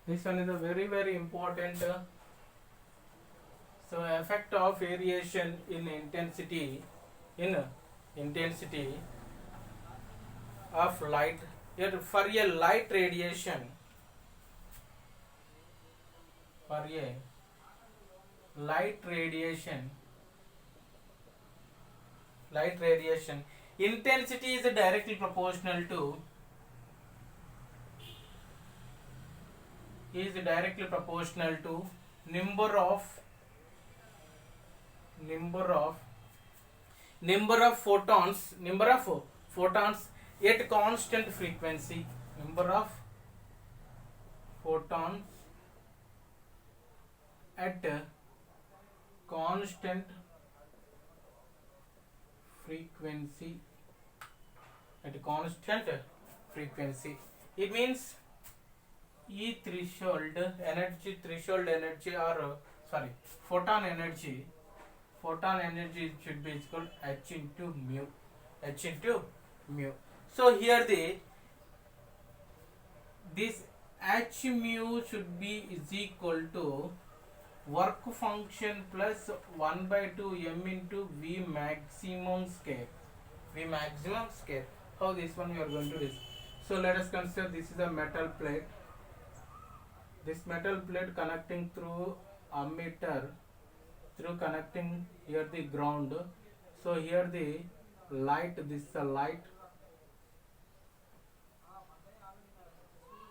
This one is a very important. So effect of variation in intensity of light. Here for a light radiation, for a light radiation, intensity is directly proportional to number of photons at constant frequency. Number of photons at constant frequency. It means E threshold energy, or sorry, photon energy should be equal H into mu. So here this H mu should be is equal to work function plus 1 by 2 m into V maximum square. How this one we are going to do? So let us consider this is a metal plate. This metal plate connecting through ammeter, connecting here the ground. So here the light, this is a light.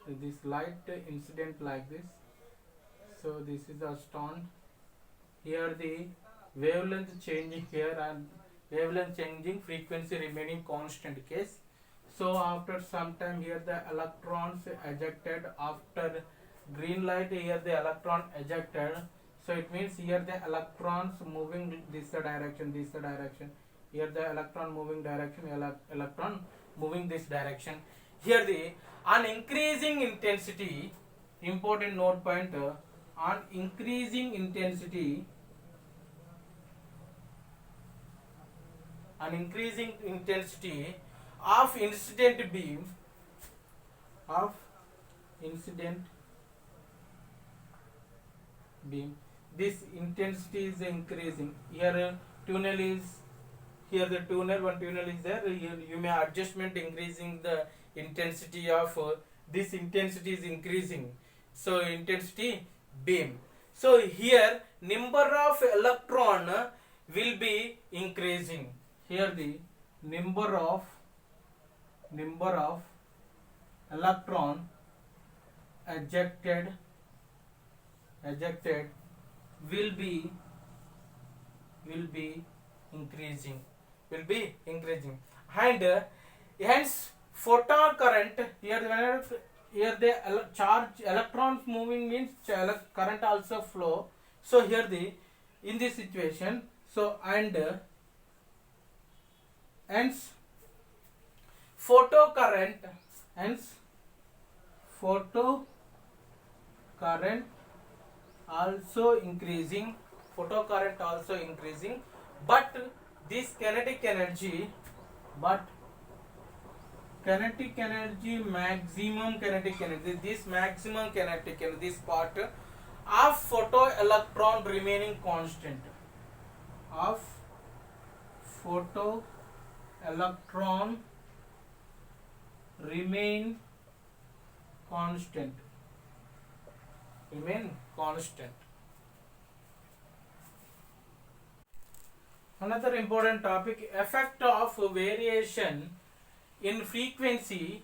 This light incident like this. So this is a stone. Here the wavelength changing here and wavelength changing, frequency remaining constant case. So after some time here the electrons ejected after green light, here the electron ejected. So it means here the electrons moving this direction. Here the electron moving direction, electron moving this direction. Here the on increasing intensity, important note point, on increasing intensity of incident beam, this intensity is increasing. Here tunnel is, here the tunnel, one tunnel is there. Here you may adjustment increasing the intensity of this intensity is increasing. So intensity beam. So here number of electron will be increasing. Here the number of electron ejected will be increasing, and hence photon current here, the charge electrons moving means current also flow. So here in this situation, so and hence photo current also increasing, but this kinetic energy, maximum kinetic energy, this part of photo electron remaining constant, remain constant. Another important topic, effect of variation in frequency,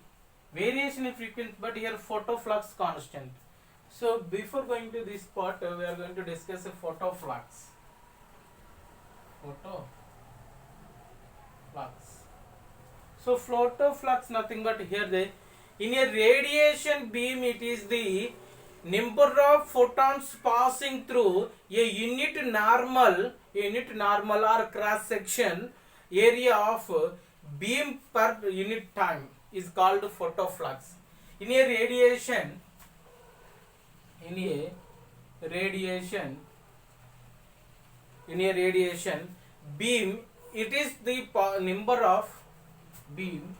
but here photo flux constant. So before going to this part, we are going to discuss a photo flux. So photo flux nothing but here in a radiation beam, it is the number of photons passing through a unit normal or cross section area of beam per unit time is called photoflux. In a radiation beam, it is the number of beam,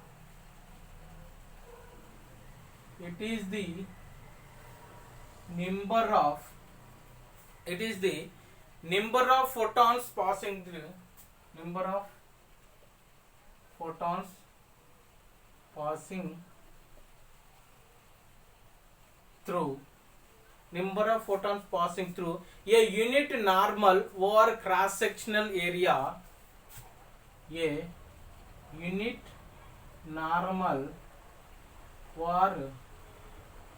it is the number of, it is the number of photons passing through, number of photons passing through, number of photons passing through a unit normal over cross sectional area, a unit normal over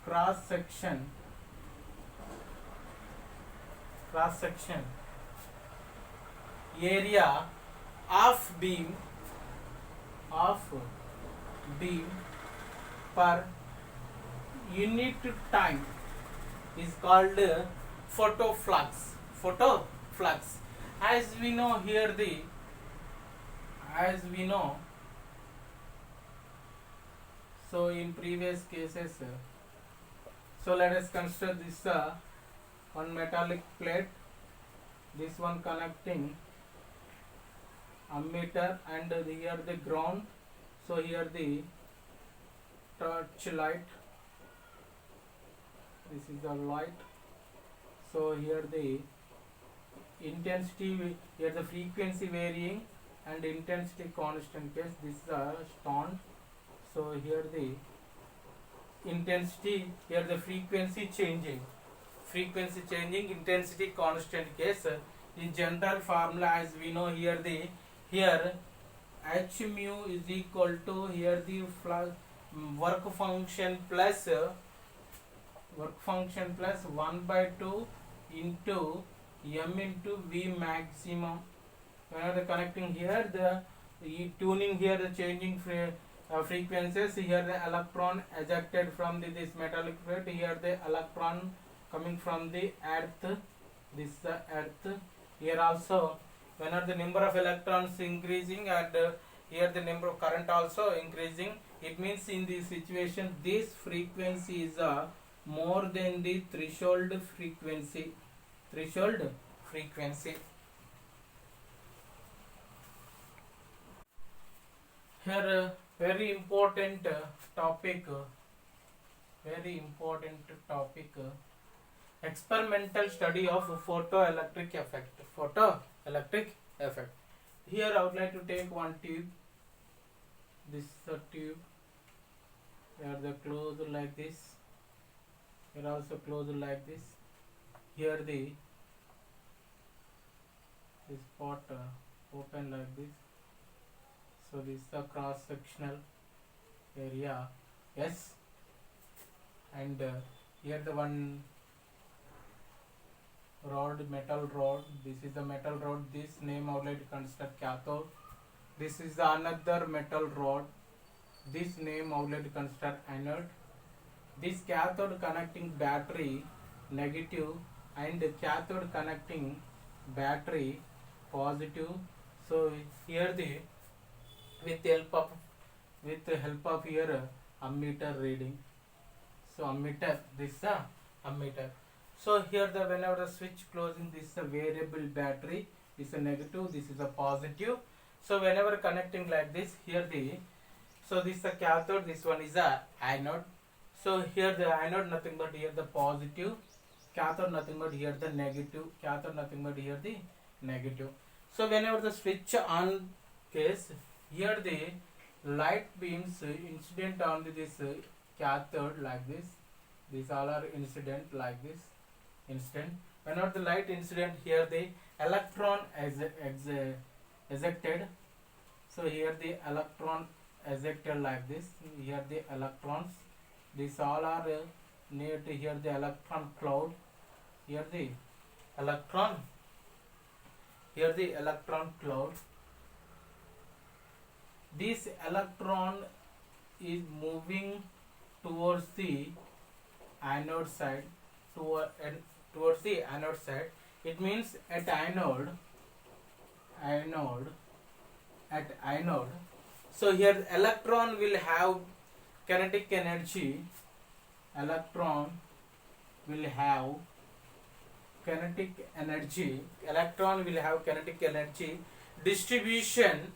cross section area of beam per unit time is called photoflux. As we know here, so in previous cases, so let us consider this one metallic plate, this one connecting ammeter, and here the ground. So here the torch light, this is the light. So here the intensity, here the frequency varying and intensity constant case, this is a stand. So here the intensity, here the frequency changing, intensity constant case. In general formula, as we know here, here h mu is equal to, here the work function plus 1/2 into m into v maximum. When the connecting here, the tuning here, the changing frequencies. Here the electron ejected from this metallic plate, here the electron coming from the earth, this is the earth. Here also, whenever the number of electrons increasing, and here the number of current also increasing, it means in this situation this frequency is more than the threshold frequency. Here very important topic, experimental study of photoelectric effect. Here I would like to take one tube, this is a tube, here the closed like this, here also closed like this, here this part open like this. So this is the cross sectional area, yes, and here the one rod, metal rod, this is the metal rod, this name I would like to consider cathode. This is the another metal rod, this name I would like to consider anode. This cathode connecting battery negative and cathode connecting battery positive. So here the with the help of here ammeter reading. So ammeter, this is a ammeter. So here the whenever the switch closing, this is a variable battery, this is a negative, this is a positive. So whenever connecting like this, here so this is a cathode, this one is a anode. So here the anode nothing but here the positive, cathode nothing but here the negative, cathode nothing but here the negative. So whenever the switch on case, here the light beams incident on this cathode like this, these all are incident like this, incident. Whenever the light incident, here the electron ejected. So here the electron ejected like this, here the electrons, these all are near to here the electron cloud, here the electron, here the electron cloud. This electron is moving towards the anode side, towards the anode side. It means at anode, so here electron will have kinetic energy, electron will have kinetic energy, distribution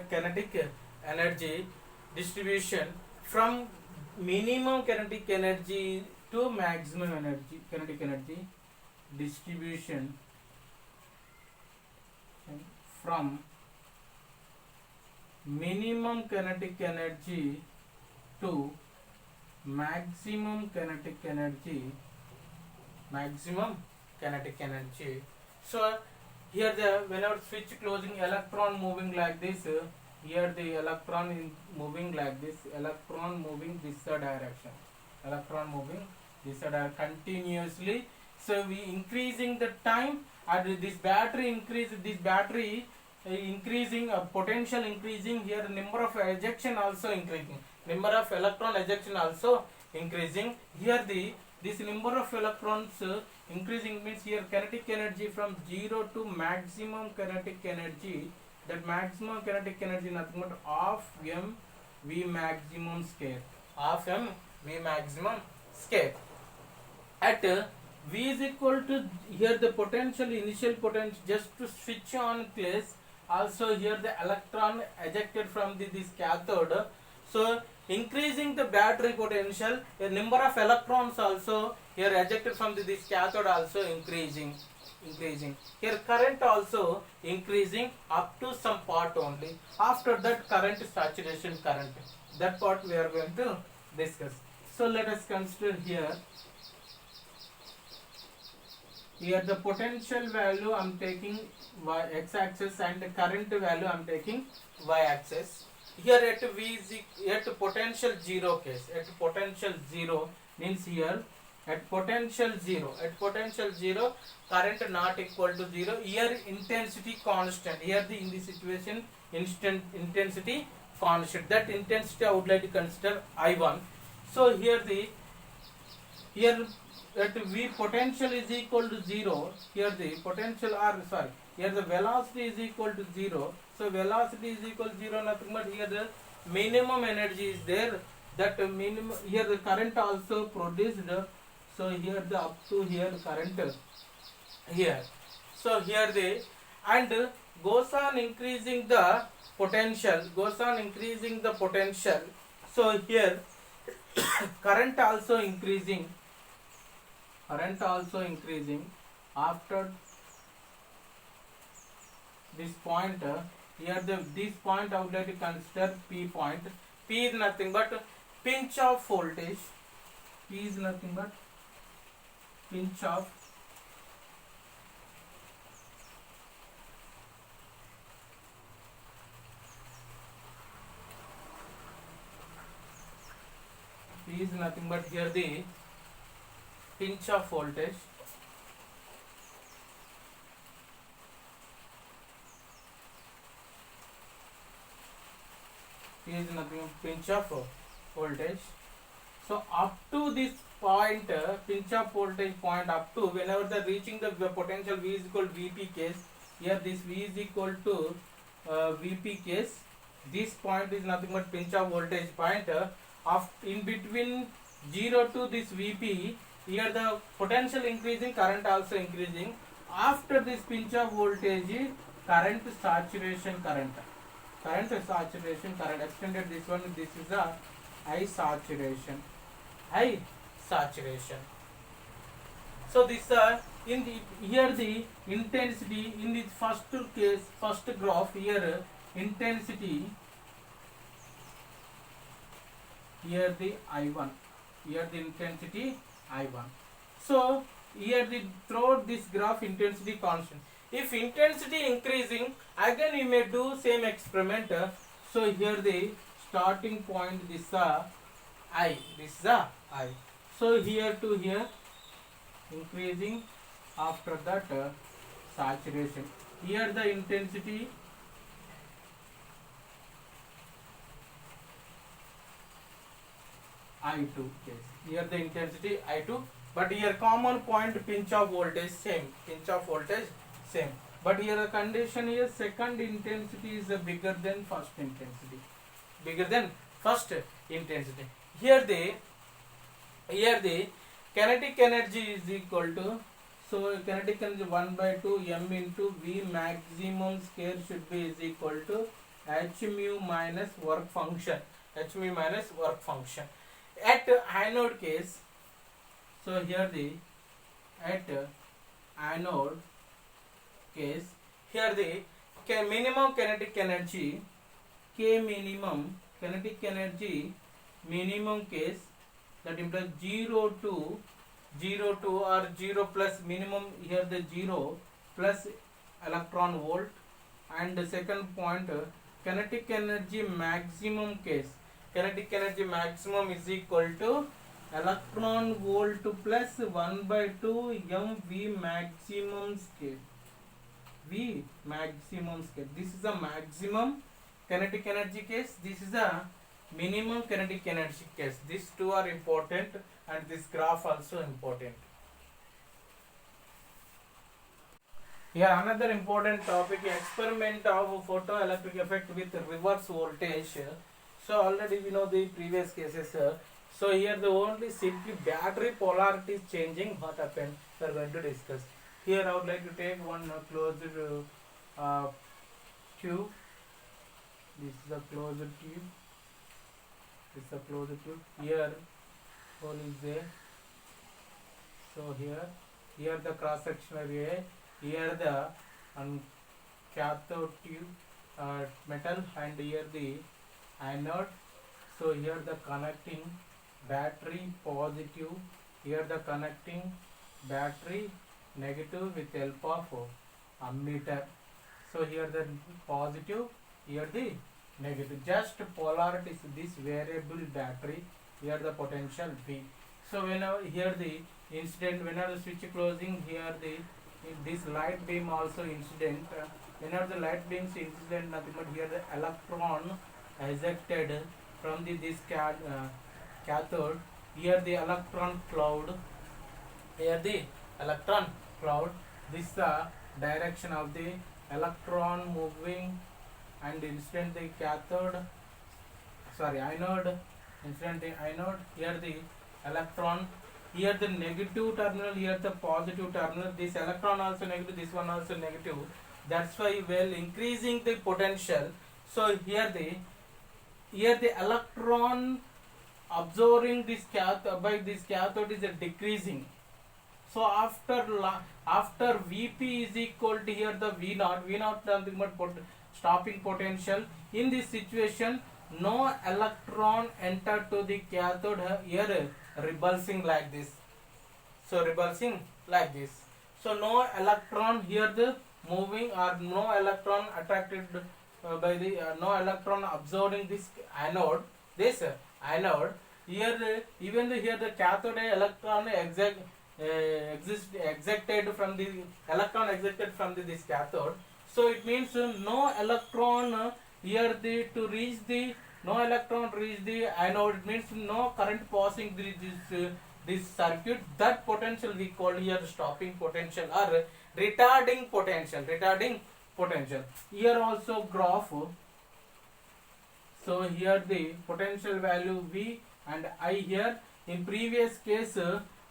kinetic energy distribution from minimum kinetic energy to maximum energy kinetic energy distribution from minimum kinetic energy to maximum kinetic energy so here the whenever switch closing, electron moving like this, here the electron in moving like this, electron moving this direction, electron moving this continuously. So we increasing the time, and this battery increasing potential increasing, here number of ejection also increasing, number of electron ejection also increasing. Here the this number of electrons increasing means here kinetic energy from 0 to maximum kinetic energy, that maximum kinetic energy nothing but half m v maximum square, half m v maximum square. At v is equal to, here the potential, initial potential, just to switch on place, also here the electron ejected from this cathode, so increasing the battery potential, a number of electrons also here ejected from this cathode also increasing. Here current also increasing up to some part only. After that current, saturation current, that part we are going to discuss. So let us consider here the potential value I am taking x axis and the current value I am taking y axis. Here at v is at potential 0 case, at potential 0 means here at potential 0, current not equal to 0, here intensity constant, here the in this situation intensity constant, that intensity I would like to consider I1. So here at v potential is equal to 0, here the potential here the velocity is equal to 0. So velocity is equal to 0, nothing but here the minimum energy is there, that minimum, here the current also produced, so here the up to here current here, so here the and goes on increasing the potential, so here current also increasing, after this point, here this point I would like to consider P point. P is nothing but pinch of voltage, pinch of P is nothing but here the pinch of voltage, is nothing but pinch of voltage. So up to this point, pinch of voltage point, up to whenever the reaching the potential V is equal to Vp case, here this V is equal to Vp case, this point is nothing but pinch of voltage point. In between 0 to this Vp, here the potential increasing, current also increasing. After this pinch of voltage, current saturation current, extended this one, this is the high saturation. So this in the here the intensity in the first case, first graph, here intensity, here the I1, intensity I1. So here the throughout this graph intensity constant. If intensity increasing, again you may do same experiment. So here the starting point, this I, so here to here increasing, after that saturation, here the intensity I2 case, here the intensity I2, but here common point pinch of voltage same, but here the condition is second intensity is bigger than first intensity, Here the kinetic energy is equal to, so kinetic energy 1 by 2 m into V maximum square should be is equal to h mu minus work function, At anode case, so here the at anode case, here the minimum kinetic energy, K minimum kinetic energy minimum case, that implies 0 to 0 or 0 plus minimum, here the 0 plus electron volt. And the second point, kinetic energy maximum case, kinetic energy maximum is equal to electron volt plus 1 by 2 mv maximum scale, v maximum scale. This is a maximum kinetic energy case, this is a minimum kinetic energy case. These two are important, and this graph also important. Here another important topic, experiment of photoelectric effect with reverse voltage. So already we know the previous cases. So here the only simply battery polarity is changing. What happened? We are going to discuss. Here I would like to take one closed tube. This is a closed tube. This is a closed tube. Here hole is there. So here the cross section area. Here the cathode tube metal, and here the anode. So here the connecting battery positive, here the connecting battery negative with help of ammeter. So here the positive, here the negative, just polarities, this variable battery, here the potential V. So whenever here the incident, whenever the switch closing, here the this light beam also incident, whenever the light beam is incident, nothing but here the electron ejected from this cathode, here the electron cloud, here the electron cloud, this is the direction of the electron moving, and incident the cathode, sorry anode, incident the anode, here the electron, here the negative terminal, here the positive terminal, this electron also negative, this one also negative. That's why while increasing the potential, so here the electron absorbing this cathode by this cathode is decreasing. So after Vp is equal to here the V0 nothing but stopping potential. In this situation, no electron enter to the cathode, here repulsing like this. So repulsing like this. So no electron here the moving, or no electron attracted by the no electron absorbing this anode. This anode here, even here the cathode electron ejected from the electron ejected from this cathode. So it means no electron here to reach the no electron reach the anode. It means no current passing this circuit. That potential we call here stopping potential or retarding potential. Here also graph. So here the potential value V and I here. In previous case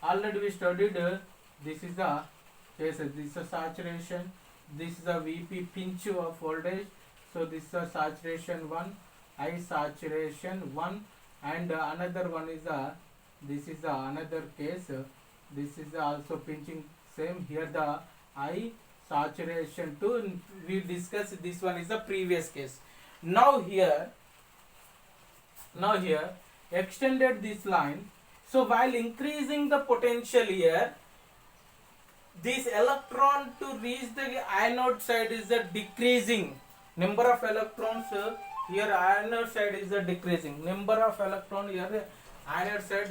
already we studied, this is the case, this is a saturation, this is a Vp pinch of voltage. So this is a saturation 1, I saturation 1, and another one is this is another case, this is also pinching, same here the I saturation 2. We discussed this one is the previous case. Now here extended this line. So while increasing the potential here, this electron to reach the anode side is decreasing. Number of electrons here anode side is decreasing. Number of electron here anode side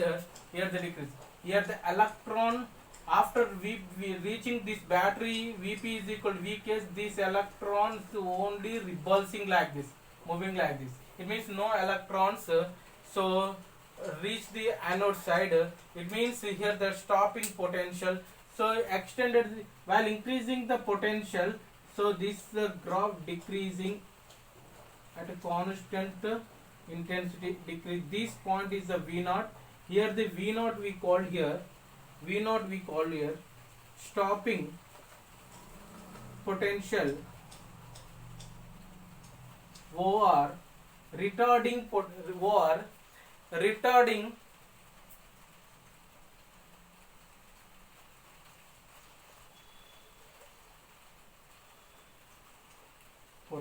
here the decrease. Here the electron after we reaching this battery Vp is equal to V case, these electrons only repulsing like this, moving like this. It means no electrons so reach the anode side. It means here the stopping potential. So extended while increasing the potential. So this graph decreasing at a constant intensity decrease. This point is the V0. Here the V0 we call here stopping potential or retarding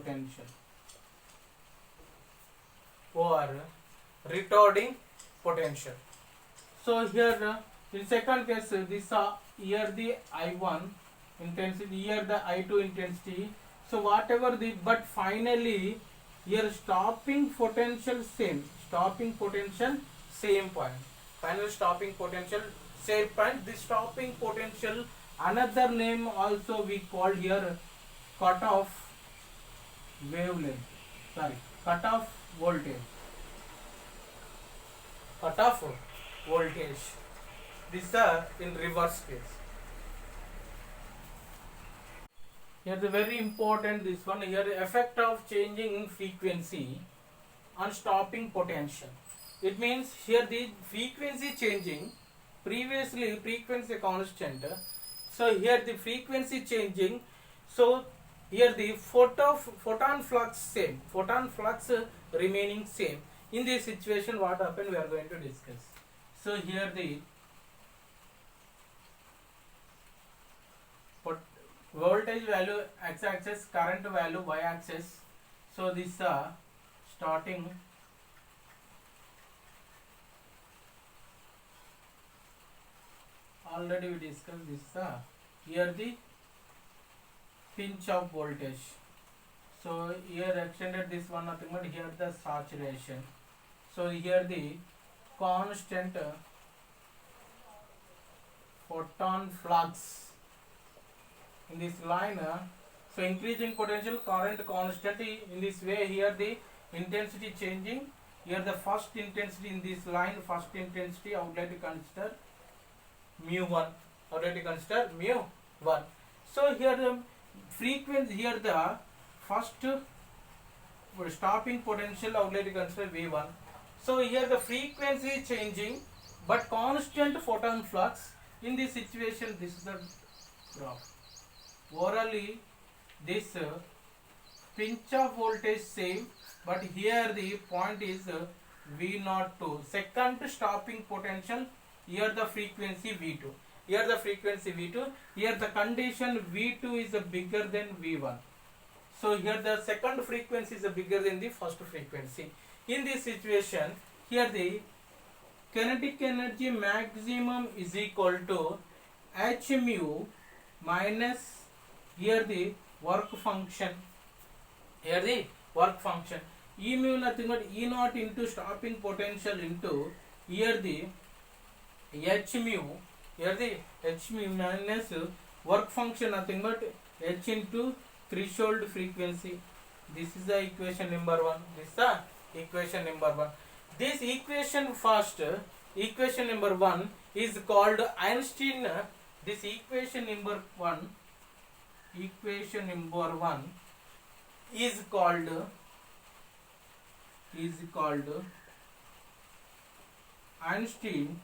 potential or retarding potential. So here in second case this here the I1 intensity, here the I2 intensity. So whatever the, but finally here stopping potential same, stopping potential same point, final stopping potential same point. This stopping potential, another name also we called here cutoff wavelength, sorry, cutoff voltage, cutoff voltage. This is in reverse case. Here the very important, this one here, effect of changing frequency on stopping potential. It means here the frequency changing, previously frequency constant, so here the frequency changing, so here the photon flux same, photon flux remaining same. In this situation what happened we are going to discuss. So here the voltage value x-axis, current value y-axis. So this starting already we discussed this here the pinch of voltage. So here extended this one nothing but here the saturation. So here the constant photon flux in this line. So increasing potential, current constant. In this way here the intensity changing, here the first intensity in this line, first intensity I would like to consider mu1, I would like to consider mu1. So here the frequency, here the first stopping potential I would like to consider v1. So here the frequency changing but constant photon flux. In this situation this is the graph. Orally this pinch of voltage same, but here the point is V02, second stopping potential, here the frequency V2, here the frequency V2, here the condition V2 is bigger than V1. So here the second frequency is bigger than the first frequency. In this situation here the kinetic energy maximum is equal to h mu minus here the work function, here the work function, E mu nothing but E naught into stopping potential into here the h mu, here the h mu minus work function nothing but h into threshold frequency. This is the equation number 1. This is the equation number 1. This equation first, equation number 1 is called Einstein. This equation number 1, equation number 1 is called Einstein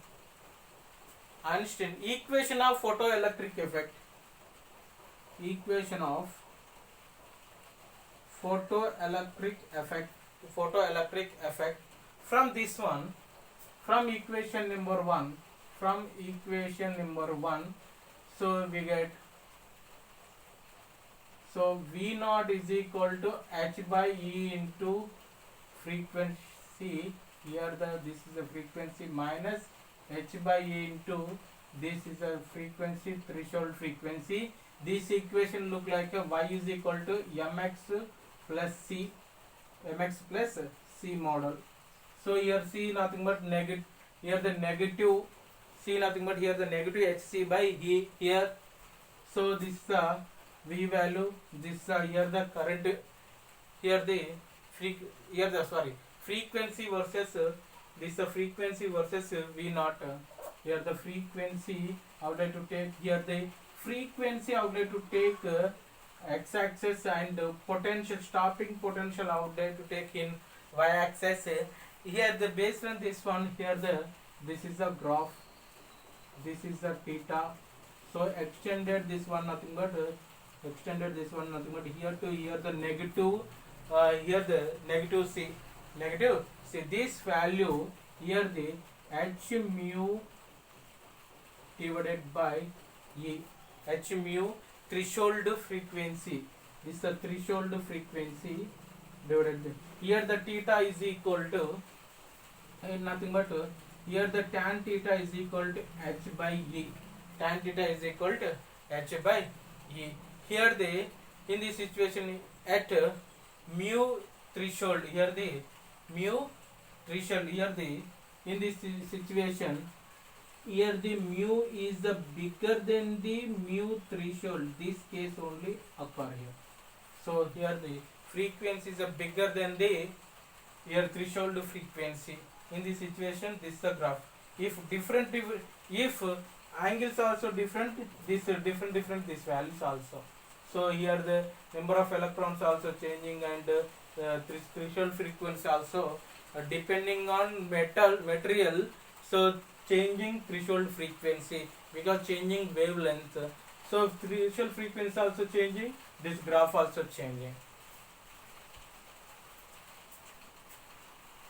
equation of photoelectric effect, equation of photoelectric effect. From this one, from equation number 1, so we get, so V naught is equal to h by E into frequency, here this is the frequency, minus h by E into this is a frequency, threshold frequency. This equation look like a y is equal to mx plus c model. So here c nothing but negative, here the negative c nothing but here the negative hc by E here. So this is the V value, this here the current, here the frequency versus this frequency versus V naught. Here the frequency I would like to take, here the frequency I would like to take x-axis, and potential, stopping potential I would like to take in y-axis. Here the based on this one, here this is the graph, this is the theta. So extended this one nothing but here to here the negative, here the negative c, this value here the h mu divided by E, h mu threshold frequency, This is the threshold frequency divided by, here the theta is equal to nothing but here the tan theta is equal to h by e. Tan theta is equal to h by e. Here the, in this situation at mu threshold, here the mu threshold, here the, in this situation here the mu is the bigger than the mu threshold, this case only occur here. So here the frequency is bigger than the here threshold frequency. In this situation, this is the graph. If if angles also different, this different this values also. So here the number of electrons also changing, and threshold frequency also depending on material. So changing threshold frequency because changing wavelength. So threshold frequency also changing, this graph also changing.